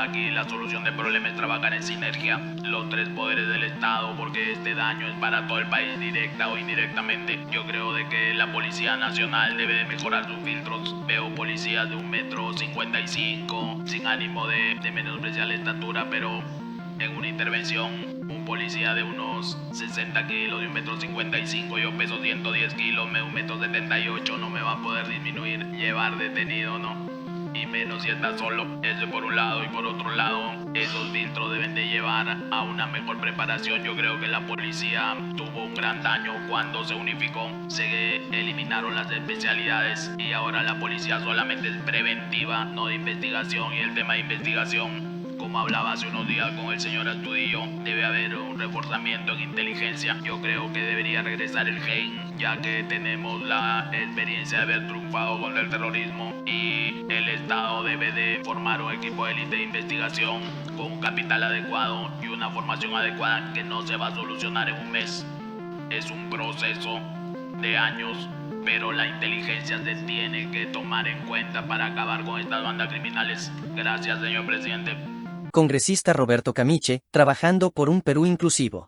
Aquí la solución del problema es trabajar en sinergia, los tres poderes del Estado, porque este daño es para todo el país directa o indirectamente. Yo creo de que la Policía Nacional debe de mejorar sus filtros. Veo policías de 1,55 m, sin ánimo de menospreciar la estatura, pero en una intervención, un policía de unos 60 kilos, de 1,55 m, yo peso 110 kilos, me 1,78 m, no me va a poder disminuir, llevar detenido, ¿no? Y menos si está solo. Eso por un lado, y por otro lado, esos filtros deben de llevar a una mejor preparación. Yo creo que la policía tuvo un gran daño cuando se unificó, se eliminaron las especialidades y ahora la policía solamente es preventiva, no de investigación. Y el tema de investigación, como hablaba hace unos días con el señor Astudillo, debe haber un reforzamiento en inteligencia. Yo creo que debería regresar el GEIN, ya que tenemos la experiencia de haber triunfado contra el terrorismo, y el Estado debe de formar un equipo de élite de investigación con un capital adecuado y una formación adecuada que no se va a solucionar en un mes. Es un proceso de años, pero la inteligencia se tiene que tomar en cuenta para acabar con estas bandas criminales. Gracias, señor presidente. Congresista Roberto Camiche, trabajando por un Perú inclusivo.